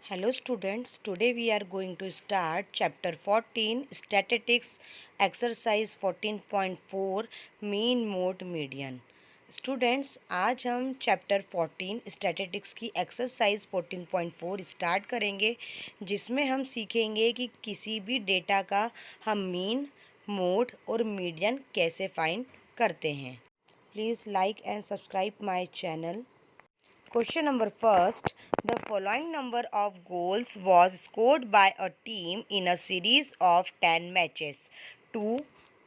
Hello students, today we are going to start chapter 14 statistics exercise 14.4 mean mode median। Students आज हम chapter 14 statistics की exercise 14.4 start करेंगे, जिसमें हम सीखेंगे कि किसी भी डेटा का हम मीन, मोड और मीडियन कैसे फाइंड करते हैं। Please like and subscribe my channel. Question number first. The following number of goals was scored by a team in a series of 10 matches. 2,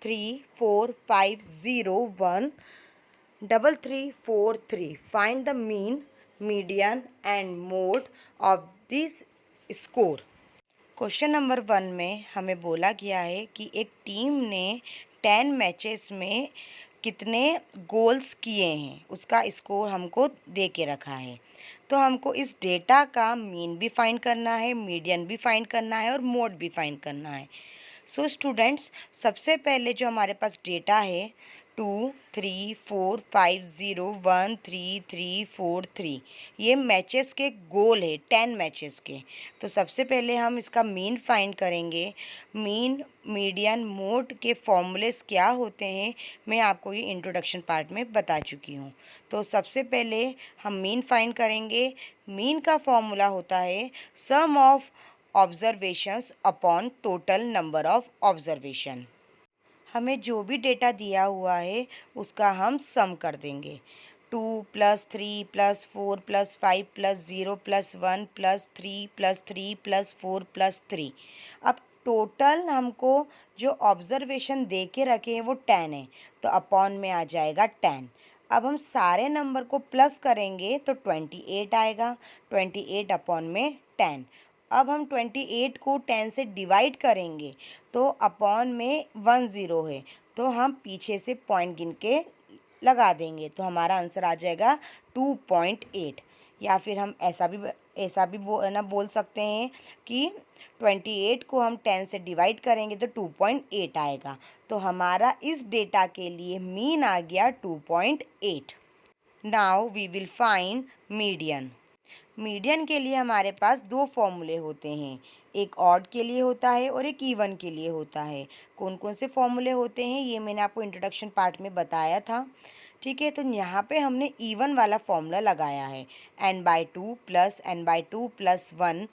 3, 4, 5, 0, 1, 3, 3, 4, 3. Find the mean, median and mode of this score. Question number 1 में हमें बोला गया है कि एक team ने 10 matches में कितने गोल्स किए हैं, उसका स्कोर हमको दे के रखा है। तो हमको इस डेटा का मीन भी फाइंड करना है, मीडियन भी फाइंड करना है और मोड भी फाइंड करना है। सो स्टूडेंट्स, सबसे पहले जो हमारे पास डेटा है 2, 3, 4, 5, 0, 1, 3, 3, 4, 3, ये मैचेस के गोल है 10 मैचेस के। तो सबसे पहले हम इसका मीन फाइंड करेंगे। मीन, मीडियन, मोड के फॉर्मूलेस क्या होते हैं मैं आपको ये इंट्रोडक्शन पार्ट में बता चुकी हूँ। तो सबसे पहले हम मीन फाइंड करेंगे। मीन का फॉर्मूला होता है sum of observations upon total number of observation. हमें जो भी डेटा दिया हुआ है उसका हम सम कर देंगे। 2 + 3 + 4 + 5 + 0 + 1 + 3 + 3 + 4 + 3। अब टोटल हमको जो ऑब्जर्वेशन दे के रखे हैं वो 10 है, तो अपॉन में आ जाएगा 10। अब हम सारे नंबर को प्लस करेंगे तो 28 आएगा, 28 अपॉन में 10। अब हम 28 को 10 से डिवाइड करेंगे तो अपॉन में 10 है, तो हम पीछे से पॉइंट गिन के लगा देंगे, तो हमारा आंसर आ जाएगा 2.8। या फिर हम ऐसा भी बोल सकते हैं कि 28 को हम 10 से डिवाइड करेंगे तो 2.8 आएगा। तो हमारा इस डेटा के लिए मीन आ गया 2.8। Now we will find median. Median के लिए हमारे पास दो फॉर्मूले होते हैं, एक ऑड के लिए होता है और एक इवन के लिए होता है। कौन कौन से फॉर्मूले होते हैं ये मैंने आपको इंट्रोडक्शन पार्ट में बताया था। ठीक है, तो यहाँ पे हमने इवन वाला फॉर्मूला लगाया है n/2 + n/2 + 1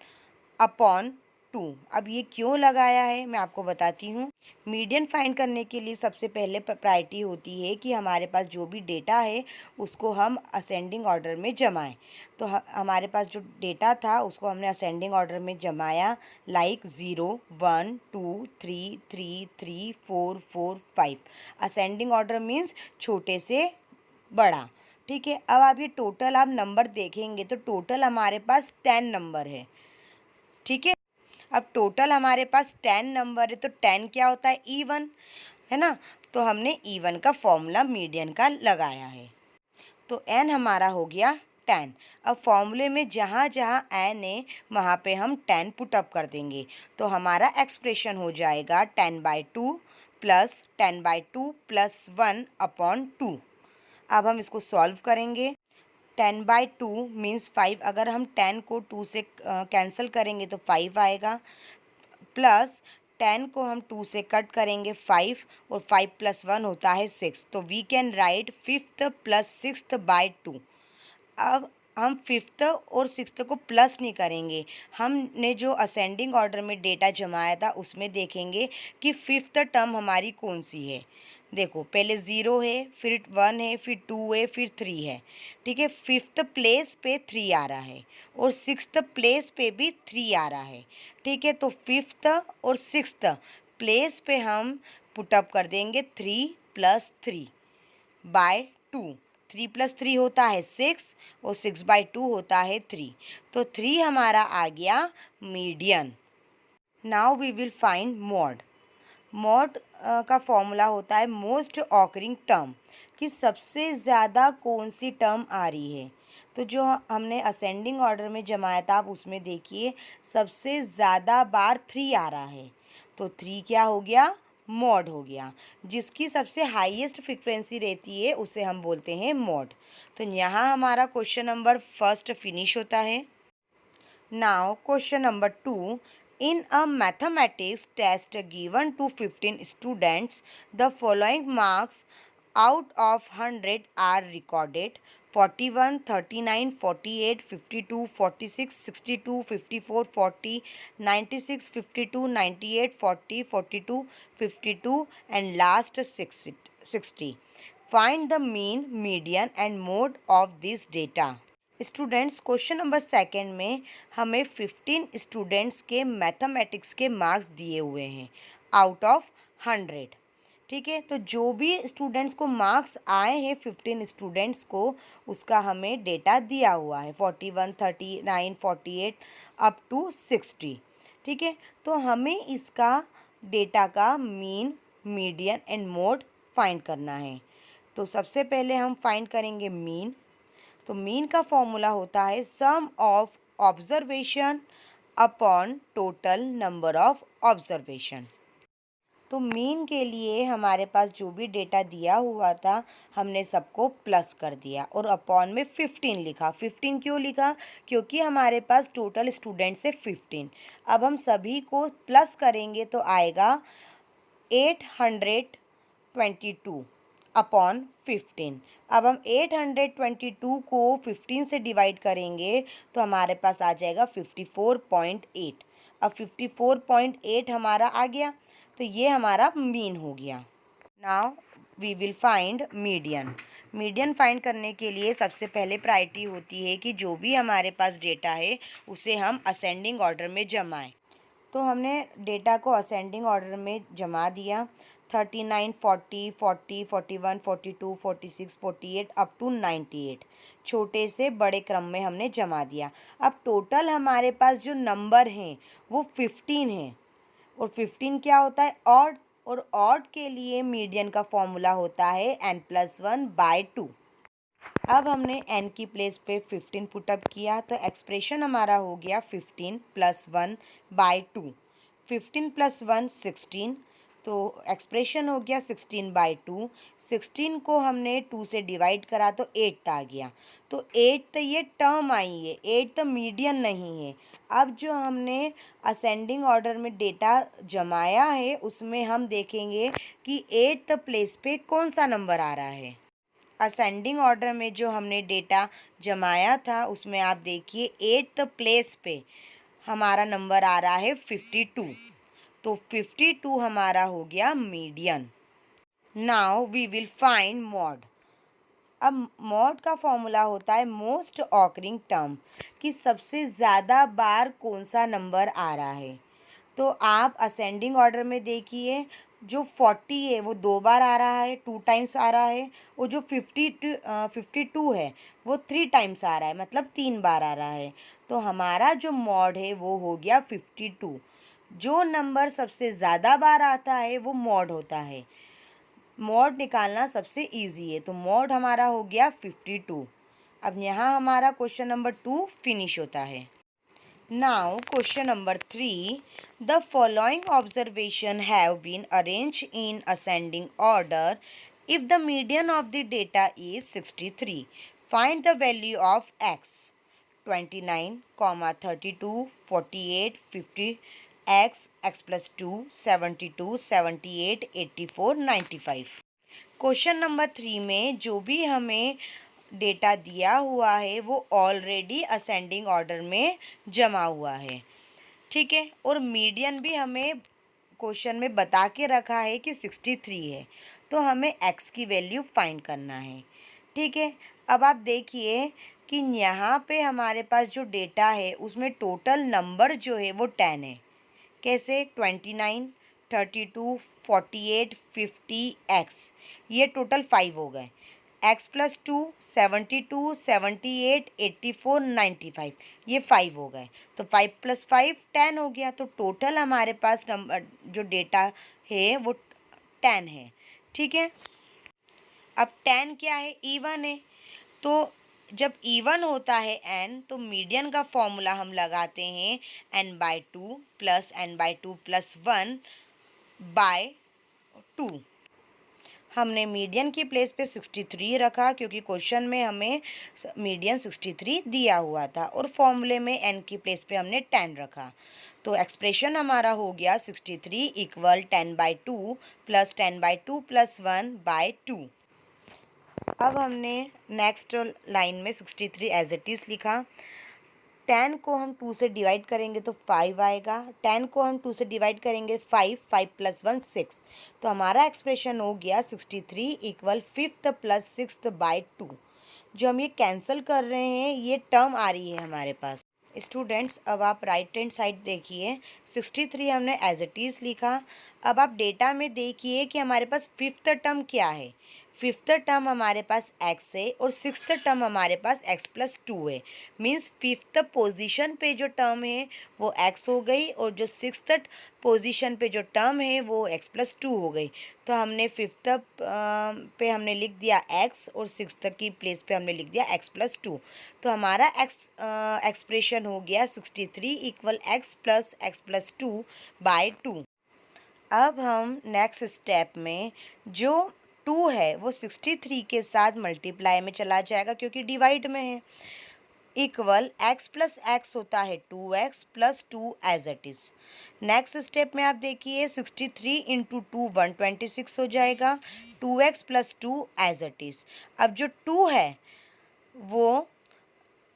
अपॉन 2। अब ये क्यों लगाया है मैं आपको बताती हूँ। मीडियन फाइंड करने के लिए सबसे पहले प्रायोरिटी होती है कि हमारे पास जो भी डेटा है उसको हम असेंडिंग ऑर्डर में जमाएं। तो हमारे पास जो डेटा था उसको हमने असेंडिंग ऑर्डर में जमाया, लाइक 0, 1, 2, 3, 3, 3, 4, 4, 5। असेंडिंग ऑर्डर मीन्स छोटे से बड़ा। ठीक है, अब आप ये टोटल आप नंबर देखेंगे तो टोटल हमारे पास 10 नंबर है। ठीक है, अब टोटल हमारे पास 10 नंबर है, तो 10 क्या होता है, इवन है ना। तो हमने इवन का फॉर्मूला मीडियन का लगाया है, तो n हमारा हो गया 10। अब फॉर्मूले में जहाँ जहाँ n है वहाँ पे हम 10 पुटअप कर देंगे, तो हमारा एक्सप्रेशन हो जाएगा 10/2 + 10/2 + 1 अपॉन 2। अब हम इसको सॉल्व करेंगे। 10/2 मीन्स 5, अगर हम 10 को 2 से कैंसिल करेंगे तो 5 आएगा, प्लस 10 को हम 2 से कट करेंगे 5, और 5 + 1 होता है 6, तो we can write 5th + 6th/2। अब हम 5th और 6th को प्लस नहीं करेंगे, हमने जो असेंडिंग ऑर्डर में डेटा जमाया था उसमें देखेंगे कि 5th टर्म हमारी कौन सी है। देखो, पहले 0 है, फिर 1 है, फिर 2 है, फिर 3 है। ठीक है, 5th प्लेस पे 3 आ रहा है और 6th प्लेस पे भी 3 आ रहा है। ठीक है, तो 5th और 6th प्लेस पे हम पुटअप कर देंगे 3 + 3/2। 3 + 3 होता है 6 और 6/2 होता है 3, तो 3 हमारा आ गया median. Now we will find mode. Mode का फॉर्मूला होता है मोस्ट ऑकरिंग टर्म, कि सबसे ज़्यादा कौन सी टर्म आ रही है। तो जो हमने असेंडिंग ऑर्डर में जमाया था आप उसमें देखिए सबसे ज़्यादा बार 3 आ रहा है, तो 3 क्या हो गया, मॉड हो गया। जिसकी सबसे हाईएस्ट फ्रीक्वेंसी रहती है उसे हम बोलते हैं मॉड। तो यहाँ हमारा क्वेश्चन नंबर फर्स्ट फिनिश होता है। Now, question number 2. In a mathematics test given to 15 students, the following marks out of 100 are recorded: 41, 39, 48, 52, 46, 62, 54, 40, 96, 52, 98, 40, 42, 52, and last 60. Find the mean, median, and mode of this data. Students, question number second में हमें 15 students के mathematics के marks दिए हुए हैं out of 100। ठीक है, तो जो भी स्टूडेंट्स को मार्क्स आए हैं 15 स्टूडेंट्स को, उसका हमें डेटा दिया हुआ है 41, 39, 48 अप टू 60। ठीक है, तो हमें इसका डेटा का mean, median and mode find करना है। तो सबसे पहले हम फाइंड करेंगे मीन। तो मीन का फॉर्मूला होता है sum of observation upon total number of observation. तो मीन के लिए हमारे पास जो भी डेटा दिया हुआ था हमने सबको प्लस कर दिया और अपॉन में 15 लिखा। 15 क्यों लिखा? क्योंकि हमारे पास टोटल स्टूडेंट्स है 15। अब हम सभी को प्लस करेंगे तो आएगा 822 अपॉन 15। अब हम 822 को 15 से डिवाइड करेंगे तो हमारे पास आ जाएगा 54.8। अब 54.8 हमारा आ गया, तो ये हमारा मीन हो गया। Now we will find median. Median find करने के लिए सबसे पहले प्रायोरिटी होती है कि जो भी हमारे पास डेटा है उसे हम असेंडिंग ऑर्डर में जमाएं। तो हमने डेटा को असेंडिंग ऑर्डर में जमा दिया। 39, 40, 40, 41, 42, 46, 48 अप टू 98 छोटे से बड़े क्रम में हमने जमा दिया। अब टोटल हमारे पास जो नंबर हैं वो 15 हैं और 15 क्या होता है? ऑड। और ऑड के लिए मीडियन का फॉर्मूला होता है n+1/2। अब हमने n की प्लेस पे 15 पुटअप किया तो एक्सप्रेशन हमारा हो गया 15 + 1/2। 15 + 1 16, तो एक्सप्रेशन हो गया 16/2। 16 को हमने 2 से डिवाइड करा तो 8 आ गया। तो 8 तो ये टर्म आई है, 8 तो मीडियन नहीं है। अब जो हमने असेंडिंग ऑर्डर में डेटा जमाया है उसमें हम देखेंगे कि 8th प्लेस पे कौन सा नंबर आ रहा है। असेंडिंग ऑर्डर में जो हमने डेटा जमाया था उसमें आप देखिए 8th प्लेस पे हमारा नंबर आ रहा है 52। तो 52 हमारा हो गया median. Now we will find mode. अब मॉड का फॉर्मूला होता है मोस्ट ऑकरिंग टर्म, कि सबसे ज़्यादा बार कौन सा नंबर आ रहा है। तो आप असेंडिंग ऑर्डर में देखिए, जो 40 है वो 2 बार आ रहा है, 2 टाइम्स आ रहा है। और जो 52 है वो 3 टाइम्स आ रहा है, मतलब 3 बार आ रहा है। तो हमारा जो मॉड है वो हो गया 52। जो नंबर सबसे ज़्यादा बार आता है वो मॉड होता है। मॉड निकालना सबसे इजी है, तो मॉड हमारा हो गया 52। अब यहाँ हमारा क्वेश्चन नंबर 2 फिनिश होता है। Now question number 3. The following observation have been arranged in ascending order. If the median of the data is 63, find the value of x. 29, 32, 48, 50, x plus 2, 72, 78, 84, 95। Question number 3 में जो भी हमें data दिया हुआ है वो ऑलरेडी असेंडिंग ऑर्डर में जमा हुआ है। ठीक है, और मीडियन भी हमें क्वेश्चन में बता के रखा है कि 63 है। तो हमें x की वैल्यू फाइंड करना है। ठीक है, अब आप देखिए कि यहाँ पे हमारे पास जो डेटा है उसमें टोटल नंबर जो है वो 10 है। कैसे? 29, 32, 48, 50, x, ये टोटल 5 हो गए। x + 2, 72, 78, 84, 95, ये 5 हो गए। तो 5 + 5 10 हो गया। तो टोटल हमारे पास नंबर जो डेटा है वो 10 है। ठीक है, अब 10 क्या है? इवन है। तो जब इवन होता है n, तो मीडियन का फॉर्मूला हम लगाते हैं n/2 + n/2 + 1/2। हमने मीडियन की प्लेस पे 63 रखा क्योंकि क्वेश्चन में हमें मीडियन 63 दिया हुआ था और फॉर्मूले में n की प्लेस पे हमने 10 रखा। तो एक्सप्रेशन हमारा हो गया 63 इक्वल 10/2 प्लस 10/2 प्लस 1/2। अब हमने नेक्स्ट लाइन में 63 एज इट इज़ लिखा। 10 को हम 2 से डिवाइड करेंगे तो 5 आएगा। 10 को हम 2 से डिवाइड करेंगे 5 प्लस 1 6। तो हमारा एक्सप्रेशन हो गया 63 इक्वल 5th प्लस 6th/2। जो हम ये कैंसिल कर रहे हैं ये टर्म आ रही है हमारे पास। स्टूडेंट्स अब आप राइट हैंड साइड देखिए, 63 हमने एज इट इज़ लिखा। अब आप डेटा में देखिए कि हमारे पास 5th टर्म क्या है। 5th टर्म हमारे पास x है और 6th टर्म हमारे पास x+2 है। मीन्स 5th पोजीशन पे जो टर्म है वो x हो गई और जो 6th पोजीशन पे जो टर्म है वो x+2 हो गई। तो हमने 5th पे हमने लिख दिया x और 6th की प्लेस पे हमने लिख दिया x+2। तो हमारा एक्सप्रेशन हो गया 63 इक्वल x प्लस x+2/2। अब हम नेक्स्ट स्टेप में जो 2 है वो 63 के साथ मल्टीप्लाई में चला जाएगा क्योंकि डिवाइड में है। इक्वल x प्लस x होता है 2x plus 2 as it is. Next step में आप देखिए 63 इंटू 2 126 हो जाएगा। 2x plus 2 as it is. अब जो 2 है वो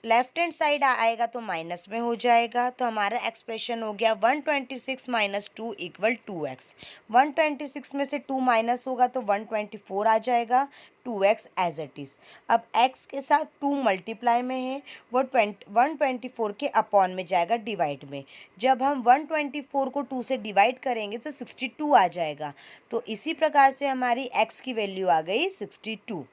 लेफ्ट हैंड साइड आएगा तो माइनस में हो जाएगा। तो हमारा एक्सप्रेशन हो गया 126 माइनस 2 इक्वल 2x। 126 में से 2 माइनस होगा तो 124 आ जाएगा, 2x एज इट इज़। अब x के साथ 2 मल्टीप्लाई में है, वो 124 के अपॉन में जाएगा डिवाइड में। जब हम 124 को 2 से डिवाइड करेंगे तो 62 आ जाएगा। तो इसी प्रकार से हमारी x की वैल्यू आ गई 62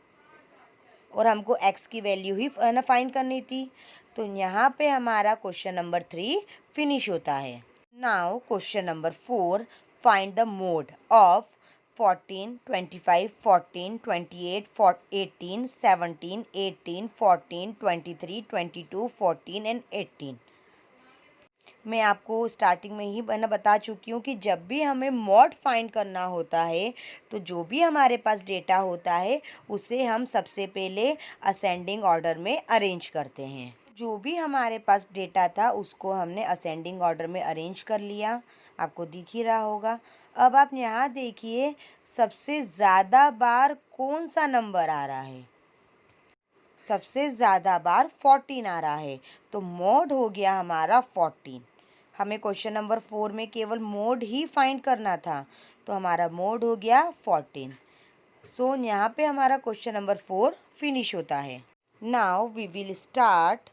और हमको x की वैल्यू ही फाइंड करनी थी। तो यहाँ पे हमारा क्वेश्चन नंबर 3 फिनिश होता है। Now question number 4, find the mode of 14 25 14 28 18 17 18 14 23 22 14 and 18। मैं आपको स्टार्टिंग में ही बता चुकी हूँ कि जब भी हमें मॉड फाइंड करना होता है तो जो भी हमारे पास डेटा होता है उसे हम सबसे पहले असेंडिंग ऑर्डर में अरेंज करते हैं। जो भी हमारे पास डेटा था उसको हमने असेंडिंग ऑर्डर में अरेंज कर लिया, आपको दिख ही रहा होगा। अब आप यहाँ देखिए सबसे ज़्यादा बार कौन सा नंबर आ रहा है। सबसे ज़्यादा बार 14 आ रहा है, तो मोड हो गया हमारा 14। हमें क्वेश्चन नंबर 4 में केवल मोड ही फाइंड करना था, तो हमारा मोड हो गया 14। सो यहाँ पे हमारा क्वेश्चन नंबर 4 फिनिश होता है। Now we will start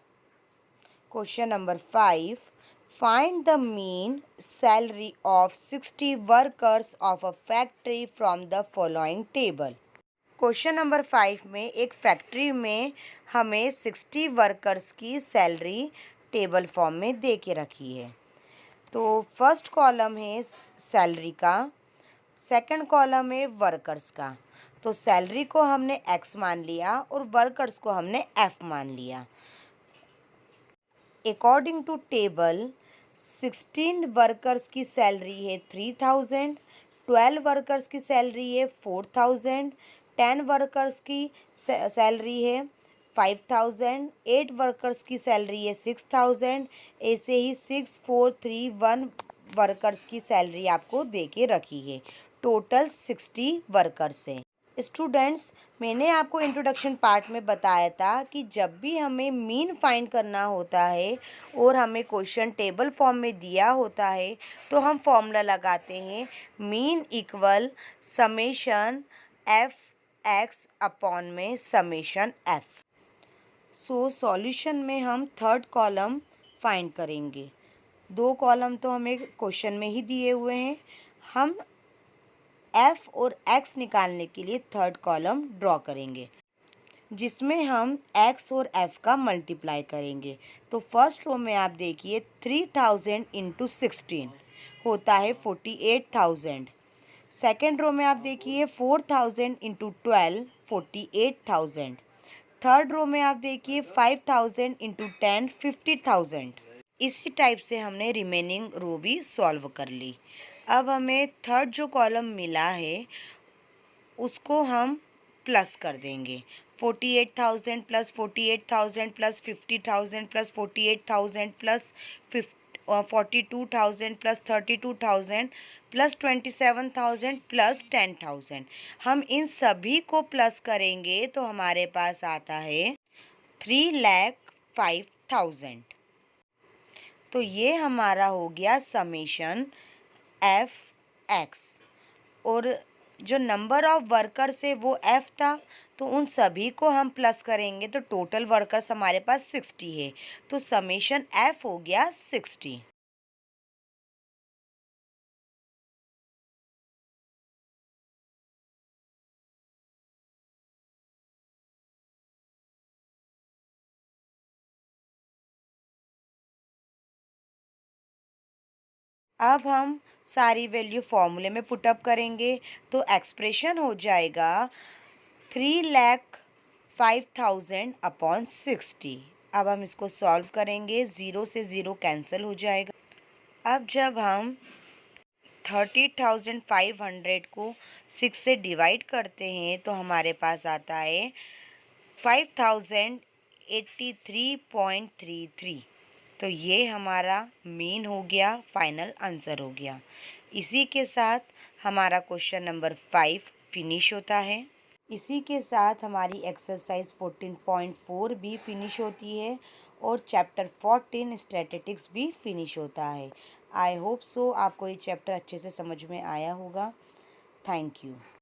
question number 5। Find the mean salary of 60 workers of a factory from the following table. Question number 5 में एक फैक्ट्री में हमें 60 वर्कर्स की सैलरी टेबल फॉर्म में दे के रखी है। तो फर्स्ट कॉलम है सैलरी का, सेकंड कॉलम है वर्कर्स का। तो सैलरी को हमने x मान लिया और वर्कर्स को हमने f मान लिया। अकॉर्डिंग टू टेबल 16 वर्कर्स की सैलरी है 3000, 12 वर्कर्स की सैलरी है 4000, 10 वर्कर्स की सैलरी है 5000, 8 वर्कर्स की सैलरी है 6000। ऐसे ही 6 4 3 1 वर्कर्स की सैलरी आपको दे के रखी है। टोटल 60 वर्कर्स हैं। स्टूडेंट्स, मैंने आपको इंट्रोडक्शन पार्ट में बताया था कि जब भी हमें मीन फाइंड करना होता है और हमें क्वेश्चन टेबल फॉर्म में दिया होता है तो हम फॉर्मूला लगाते हैं mean equal summation F x upon में समेशन एफ। सो सॉल्यूशन में हम थर्ड कॉलम फाइंड करेंगे। 2 कॉलम तो हमें क्वेश्चन में ही दिए हुए हैं, हम f और x निकालने के लिए थर्ड कॉलम ड्रॉ करेंगे जिसमें हम x और f का मल्टीप्लाई करेंगे। तो फर्स्ट रो में आप देखिए 3000 इंटू 16 होता है 48,000। सेकेंड रो में आप देखिए 4000 इंटू 12 48,000। थर्ड रो में आप देखिए 5000 इंटू 10 50,000। इसी टाइप से हमने रिमेनिंग रो भी सॉल्व कर ली। अब हमें थर्ड जो कॉलम मिला है उसको हम प्लस कर देंगे। 48,000 plus 48,000 plus 50,000 plus 48,000 plus 42,000 plus 32,000 plus 27,000 plus 10,000। हम इन सभी को प्लस करेंगे तो हमारे पास आता है 3,05,000। तो ये हमारा हो गया समेशन एफ एक्स। और जो नंबर ऑफ वर्कर्स है वो एफ था, तो उन सभी को हम प्लस करेंगे तो टोटल वर्कर्स हमारे पास 60 है। तो समेशन एफ हो गया 60। अब हम सारी वैल्यू फॉर्मूले में पुटअप करेंगे तो एक्सप्रेशन हो जाएगा 3,05,000 अपॉन 60। अब हम इसको सॉल्व करेंगे, ज़ीरो से ज़ीरो कैंसिल हो जाएगा। अब जब हम 30,500 को 6 से डिवाइड करते हैं तो हमारे पास आता है 5,083.33। तो ये हमारा मीन हो गया, फाइनल आंसर हो गया। इसी के साथ हमारा क्वेश्चन नंबर 5 फिनिश होता है। इसी के साथ हमारी एक्सरसाइज 14.4 भी फिनिश होती है और चैप्टर 14 स्टैटिस्टिक्स भी फिनिश होता है। आई होप सो आपको ये चैप्टर अच्छे से समझ में आया होगा। Thank you.